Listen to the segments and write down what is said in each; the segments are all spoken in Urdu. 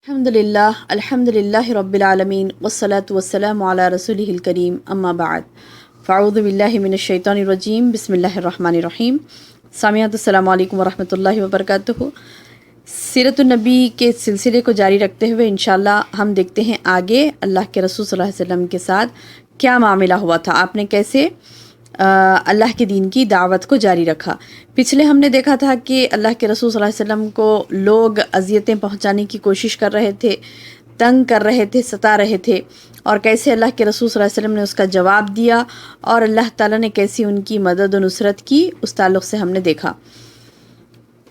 الحمد للہ رب العالمین والصلاة والسلام علی رسولہ الکریم اما بعد فاعوذ باللہ من الشیطان الرجیم بسم اللہ الرحمن الرحیم۔ سامعات السلام علیکم ورحمۃ اللہ وبرکاتہ۔ سیرت النبی کے سلسلے کو جاری رکھتے ہوئے انشاءاللہ ہم دیکھتے ہیں آگے اللہ کے رسول صلی اللہ علیہ وسلم کے ساتھ کیا معاملہ ہوا تھا، آپ نے کیسے اللہ کے دین کی دعوت کو جاری رکھا۔ پچھلے ہم نے دیکھا تھا کہ اللہ کے رسول صلی اللہ علیہ وسلم کو لوگ اذیتیں پہنچانے کی کوشش کر رہے تھے، تنگ کر رہے تھے، ستا رہے تھے، اور کیسے اللہ کے رسول صلی اللہ علیہ وسلم نے اس کا جواب دیا اور اللہ تعالیٰ نے کیسی ان کی مدد و نصرت کی، اس تعلق سے ہم نے دیکھا۔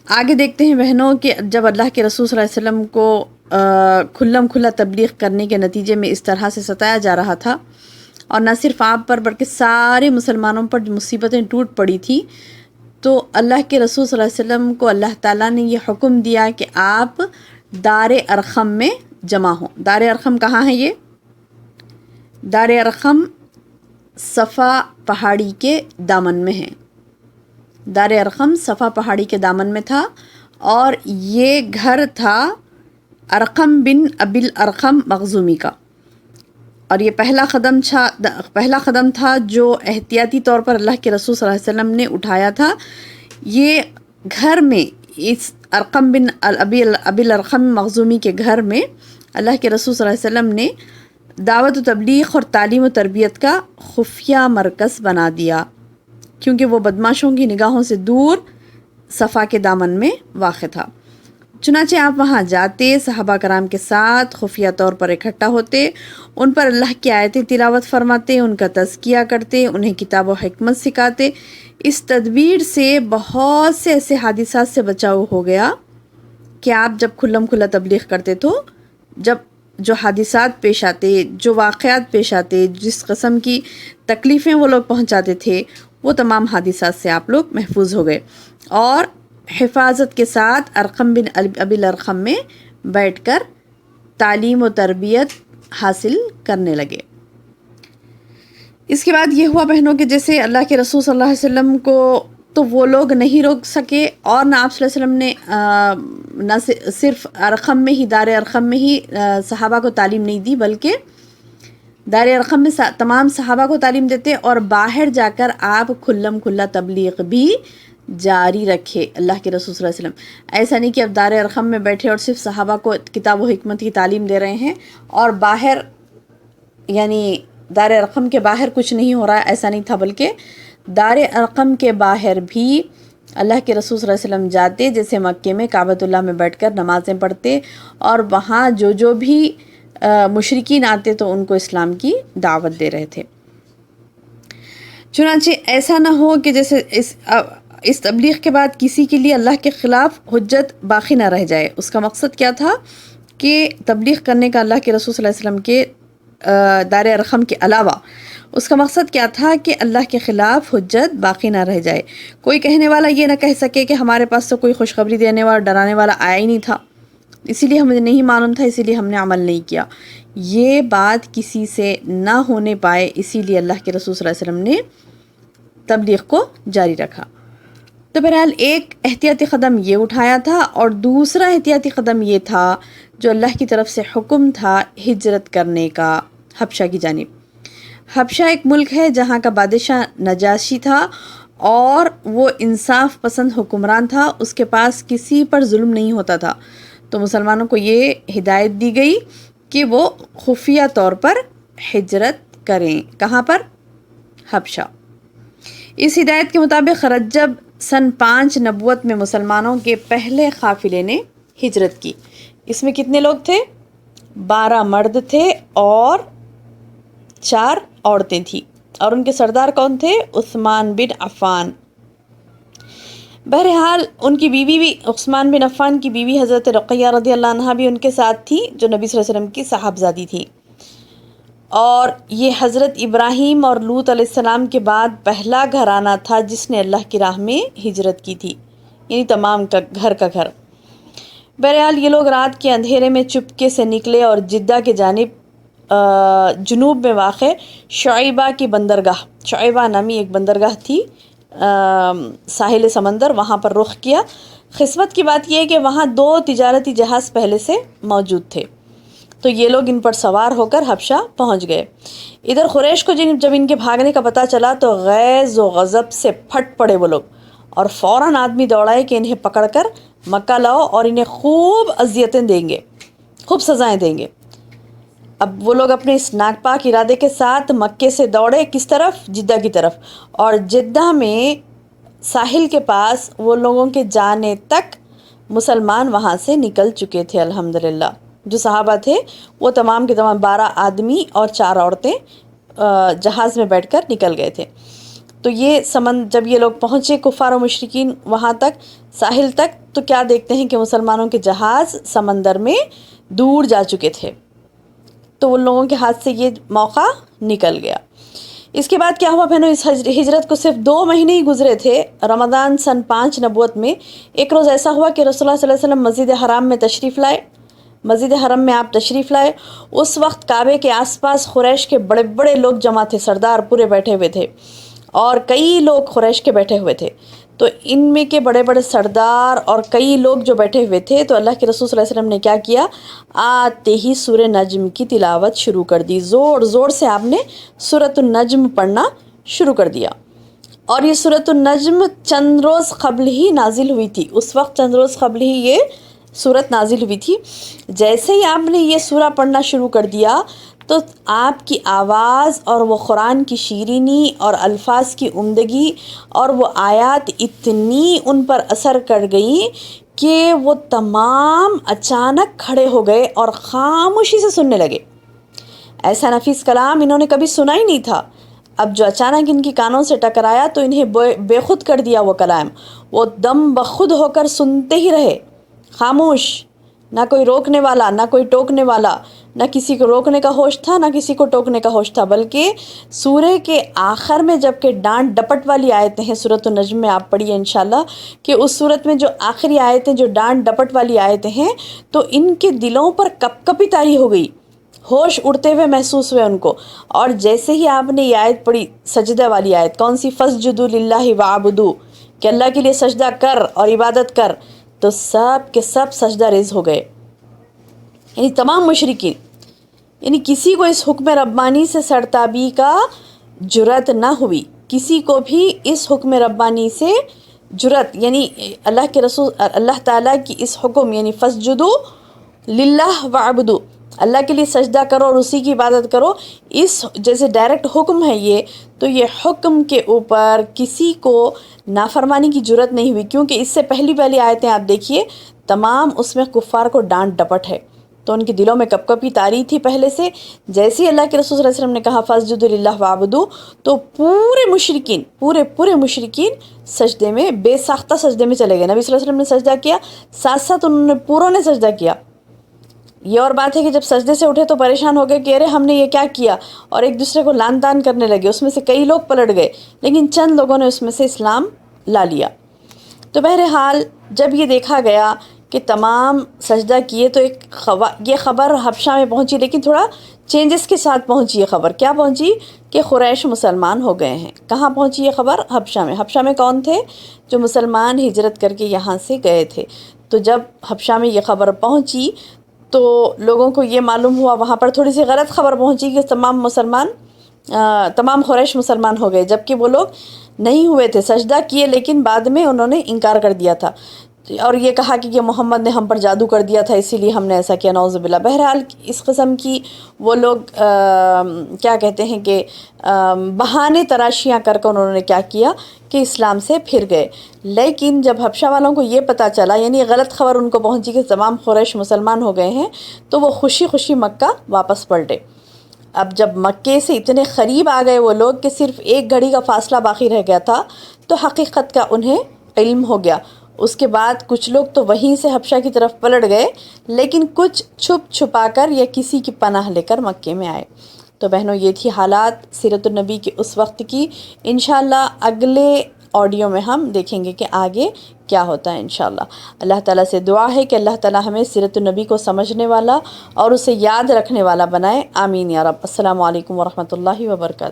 آگے دیکھتے ہیں بہنوں کہ جب اللہ کے رسول صلی اللہ علیہ وسلم کو کھلم کھلا تبلیغ کرنے کے نتیجے میں اس طرح سے ستایا جا رہا تھا، اور نہ صرف آپ پر بلکہ سارے مسلمانوں پر مصیبتیں ٹوٹ پڑی تھی، تو اللہ کے رسول صلی اللہ علیہ وسلم کو اللہ تعالیٰ نے یہ حکم دیا کہ آپ دار ارقم میں جمع ہوں۔ دار ارقم کہاں ہے؟ یہ دار ارقم صفا پہاڑی کے دامن میں ہے۔ دار ارقم صفا پہاڑی کے دامن میں تھا، اور یہ گھر تھا ارقم بن ابی الارقم مخزومی کا، اور یہ پہلا قدم تھا جو احتیاطی طور پر اللہ کے رسول صلی اللہ علیہ وسلم نے اٹھایا تھا۔ یہ گھر میں، اس ارقم بن ابی الارقم مخزومی کے گھر میں اللہ کے رسول صلی اللہ علیہ وسلم نے دعوت و تبلیغ اور تعلیم و تربیت کا خفیہ مرکز بنا دیا، کیونکہ وہ بدماشوں کی نگاہوں سے دور صفا کے دامن میں واقع تھا۔ چنانچہ آپ وہاں جاتے، صحابہ کرام کے ساتھ خفیہ طور پر اکٹھا ہوتے، ان پر اللہ کی آیتیں تلاوت فرماتے، ان کا تزکیہ کرتے، انہیں کتاب و حکمت سکھاتے۔ اس تدبیر سے بہت سے ایسے حادثات سے بچاؤ ہو گیا کہ آپ جب کھلم کھلا تبلیغ کرتے تو جب جو حادثات پیش آتے، جو واقعات پیش آتے، جس قسم کی تکلیفیں وہ لوگ پہنچاتے تھے، وہ تمام حادثات سے آپ لوگ محفوظ ہو گئے، اور حفاظت کے ساتھ ارقم بن ابی الارقم میں بیٹھ کر تعلیم و تربیت حاصل کرنے لگے۔ اس کے بعد یہ ہوا بہنوں کہ جیسے اللہ کے رسول صلی اللہ علیہ وسلم کو تو وہ لوگ نہیں روک سکے، اور نہ آپ صلی اللہ علیہ وسلم نے نہ صرف ارقم میں ہی، دار ارقم میں ہی صحابہ کو تعلیم نہیں دی، بلکہ دار ارقم میں تمام صحابہ کو تعلیم دیتے، اور باہر جا کر آپ کھلم کھلا تبلیغ بھی جاری رکھے اللہ کے رسول صلی اللہ علیہ وسلم۔ ایسا نہیں کہ اب دار ارقم میں بیٹھے اور صرف صحابہ کو کتاب و حکمت کی تعلیم دے رہے ہیں، اور باہر یعنی دار ارقم کے باہر کچھ نہیں ہو رہا ہے، ایسا نہیں تھا، بلکہ دار ارقم کے باہر بھی اللہ کے رسول صلی اللہ علیہ وسلم جاتے، جیسے مکے میں کعبۃ اللہ میں بیٹھ کر نمازیں پڑھتے، اور وہاں جو بھی مشرکین آتے تو ان کو اسلام کی دعوت دے رہے تھے۔ چنانچہ ایسا نہ ہو کہ جیسے اس تبلیغ کے بعد کسی کے لیے اللہ کے خلاف حجت باقی نہ رہ جائے۔ اس کا مقصد کیا تھا کہ تبلیغ کرنے کا اللہ کے رسول صلی اللہ علیہ وسلم کے دار ارقم کے علاوہ اس کا مقصد کیا تھا کہ اللہ کے خلاف حجت باقی نہ رہ جائے، کوئی کہنے والا یہ نہ کہہ سکے کہ ہمارے پاس تو کوئی خوشخبری دینے والا، ڈرانے والا آیا ہی نہیں تھا، اسی لیے ہمیں نہیں معلوم تھا، اسی لیے ہم نے عمل نہیں کیا۔ یہ بات کسی سے نہ ہونے پائے، اسی لیے اللہ کے رسول صلی اللہ علیہ وسلم نے تبلیغ کو جاری رکھا۔ تو بہرحال ایک احتیاطی قدم یہ اٹھایا تھا، اور دوسرا احتیاطی قدم یہ تھا جو اللہ کی طرف سے حکم تھا ہجرت کرنے کا حبشہ کی جانب۔ حبشہ ایک ملک ہے جہاں کا بادشاہ نجاشی تھا، اور وہ انصاف پسند حکمران تھا، اس کے پاس کسی پر ظلم نہیں ہوتا تھا، تو مسلمانوں کو یہ ہدایت دی گئی کہ وہ خفیہ طور پر ہجرت کریں۔ کہاں پر؟ حبشہ۔ اس ہدایت کے مطابق رجب سن 5 نبوت میں مسلمانوں کے پہلے قافلے نے ہجرت کی۔ اس میں کتنے لوگ تھے؟ 12 مرد تھے اور 4 عورتیں تھیں، اور ان کے سردار کون تھے؟ عثمان بن عفان۔ بہرحال ان کی بیوی بھی، عثمان بن عفان کی بیوی حضرت رقیہ رضی اللہ عنہا بھی ان کے ساتھ تھی، جو نبی صلی اللہ علیہ وسلم کی صاحبزادی تھی، اور یہ حضرت ابراہیم اور لوط علیہ السلام کے بعد پہلا گھرانہ تھا جس نے اللہ کی راہ میں ہجرت کی تھی، یعنی تمام گھر کا گھر۔ بہرحال یہ لوگ رات کے اندھیرے میں چپکے سے نکلے، اور جدہ کے جانب جنوب میں واقع شعیبہ کی بندرگاہ، شعیبہ نامی ایک بندرگاہ تھی ساحل سمندر، وہاں پر رخ کیا۔ قسمت کی بات یہ ہے کہ وہاں 2 تجارتی جہاز پہلے سے موجود تھے، تو یہ لوگ ان پر سوار ہو کر حبشہ پہنچ گئے۔ ادھر قریش کو جب ان کے بھاگنے کا پتہ چلا تو غیظ و غضب سے پھٹ پڑے وہ لوگ، اور فوراً آدمی دوڑائے کہ انہیں پکڑ کر مکہ لاؤ اور انہیں خوب اذیتیں دیں گے، خوب سزائیں دیں گے۔ اب وہ لوگ اپنے اس ناپاک ارادے کے ساتھ مکے سے دوڑے کس طرف؟ جدہ کی طرف، اور جدہ میں ساحل کے پاس وہ لوگوں کے جانے تک مسلمان وہاں سے نکل چکے تھے۔ الحمدللہ جو صحابہ تھے وہ تمام کے تمام 12 آدمی اور 4 عورتیں جہاز میں بیٹھ کر نکل گئے تھے۔ تو یہ جب یہ لوگ پہنچے کفار و مشرکین وہاں تک ساحل تک، تو کیا دیکھتے ہیں کہ مسلمانوں کے جہاز سمندر میں دور جا چکے تھے، تو ان لوگوں کے ہاتھ سے یہ موقع نکل گیا۔ اس کے بعد کیا ہوا بہنوں؟ اس ہجرت کو صرف 2 مہینے ہی گزرے تھے۔ رمضان سن 5 نبوت میں ایک روز ایسا ہوا کہ رسول اللہ صلی اللہ علیہ وسلم مسجد حرام میں تشریف لائے۔ مسجد حرم میں آپ تشریف لائے، اس وقت کعبے کے آس پاس قریش کے بڑے بڑے لوگ جمع تھے، سردار پورے بیٹھے ہوئے تھے، اور کئی لوگ قریش کے بیٹھے ہوئے تھے۔ تو ان میں کے بڑے بڑے سردار اور کئی لوگ جو بیٹھے ہوئے تھے، تو اللہ کے رسول صلی اللہ علیہ وسلم نے کیا کیا؟ آتے ہی سورہ نجم کی تلاوت شروع کر دی، زور زور سے آپ نے سورۃ النجم پڑھنا شروع کر دیا۔ اور یہ سورۃ النجم چند روز قبل ہی نازل ہوئی تھی، اس وقت چند روز قبل ہی یہ سورت نازل ہوئی تھی۔ جیسے ہی آپ نے یہ سورہ پڑھنا شروع کر دیا تو آپ کی آواز اور وہ قرآن کی شیرینی اور الفاظ کی عمدگی اور وہ آیات اتنی ان پر اثر کر گئی کہ وہ تمام اچانک کھڑے ہو گئے اور خاموشی سے سننے لگے۔ ایسا نفیس کلام انہوں نے کبھی سنا ہی نہیں تھا۔ اب جو اچانک ان کی کانوں سے ٹکرایا تو انہیں بے خود کر دیا وہ کلام، وہ دم بخود ہو کر سنتے ہی رہے، خاموش، نہ کوئی روکنے والا، نہ کوئی ٹوکنے والا، نہ کسی کو روکنے کا ہوش تھا، نہ کسی کو ٹوکنے کا ہوش تھا۔ بلکہ سورہ کے آخر میں جب کہ ڈانٹ ڈپٹ والی آیتیں ہیں، سورۃ النجم میں آپ پڑھیے انشاءاللہ کہ اس سورت میں جو آخری آیتیں جو ڈانٹ ڈپٹ والی آیتیں ہیں، تو ان کے دلوں پر کپ کپی طاری ہو گئی، ہوش اڑتے ہوئے محسوس ہوئے ان کو۔ اور جیسے ہی آپ نے یہ آیت پڑھی، سجدہ والی آیت، کون سی؟ فَاسْجُدُوا لِلَّهِ وَاعْبُدُوا، کہ اللہ کے لیے سجدہ کر اور عبادت کر، تو سب کے سب سجدہ ریز ہو گئے، یعنی تمام مشرکین، یعنی کسی کو اس حکم ربانی سے سرتابی کا جرأت نہ ہوئی، کسی کو بھی اس حکم ربانی سے جرأت، یعنی اللہ کے رسول اللہ تعالیٰ کی اس حکم، یعنی فَاسْجُدُوا لِلَّهِ وَاعْبُدُوا، اللہ کے لیے سجدہ کرو اور اسی کی عبادت کرو، اس جیسے ڈائریکٹ حکم ہے یہ، تو یہ حکم کے اوپر کسی کو نافرمانی کی جرأت نہیں ہوئی، کیونکہ اس سے پہلی آیتیں آپ دیکھیے تمام اس میں کفار کو ڈانٹ ڈپٹ ہے، تو ان کے دلوں میں کپ کپی طاری تھی پہلے سے۔ جیسے ہی اللہ کے رسول صلی اللہ علیہ وسلم نے کہا فَاسْجُدُوا لِلَّهِ وَاعْبُدُوا، تو پورے مشرکین سجدے میں بے ساختہ سجدے میں چلے گئے۔ نبی صلی اللہ علیہ وسلم نے سجدہ کیا، ساتھ ساتھ پوروں نے سجدہ کیا۔ یہ اور بات ہے کہ جب سجدے سے اٹھے تو پریشان ہو گئے کہ ارے ہم نے یہ کیا کیا، اور ایک دوسرے کو لان تان کرنے لگے، اس میں سے کئی لوگ پلٹ گئے، لیکن چند لوگوں نے اس میں سے اسلام لا لیا۔ تو بہرحال جب یہ دیکھا گیا کہ تمام سجدہ کیے تو یہ خبر حبشہ میں پہنچی، لیکن تھوڑا چینجز کے ساتھ پہنچی یہ خبر۔ کیا پہنچی؟ کہ قریش مسلمان ہو گئے ہیں۔ کہاں پہنچی یہ خبر؟ حبشہ میں۔ حبشہ میں کون تھے؟ جو مسلمان ہجرت کر کے یہاں سے گئے تھے۔ تو جب حبشہ میں یہ خبر پہنچی تو لوگوں کو یہ معلوم ہوا، وہاں پر تھوڑی سی غلط خبر پہنچی کہ تمام قریش مسلمان ہو گئے، جبکہ وہ لوگ نہیں ہوئے تھے، سجدہ کیے لیکن بعد میں انہوں نے انکار کر دیا تھا، اور یہ کہا کہ یہ محمد نے ہم پر جادو کر دیا تھا اسی لیے ہم نے ایسا کیا، نعوذ باللہ۔ بہرحال اس قسم کی وہ لوگ کیا کہتے ہیں کہ بہانے تراشیاں کر کے انہوں نے کیا کیا کہ اسلام سے پھر گئے۔ لیکن جب حبشہ والوں کو یہ پتہ چلا، یعنی غلط خبر ان کو پہنچی کہ تمام قریش مسلمان ہو گئے ہیں، تو وہ خوشی خوشی مکہ واپس پلٹے۔ اب جب مکے سے اتنے قریب آ گئے وہ لوگ کہ صرف 1 گھڑی کا فاصلہ باقی رہ گیا تھا، تو حقیقت کا انہیں علم ہو گیا۔ اس کے بعد کچھ لوگ تو وہیں سے حبشہ کی طرف پلٹ گئے، لیکن کچھ چھپ چھپا کر یا کسی کی پناہ لے کر مکے میں آئے۔ تو بہنوں یہ تھی حالات سیرت النبی کے اس وقت کی۔ انشاءاللہ اگلے آڈیو میں ہم دیکھیں گے کہ آگے کیا ہوتا ہے انشاءاللہ۔ اللہ تعالیٰ سے دعا ہے کہ اللہ تعالیٰ ہمیں سیرت النبی کو سمجھنے والا اور اسے یاد رکھنے والا بنائے، آمین یا رب۔ السلام علیکم ورحمۃ اللہ وبرکاتہ۔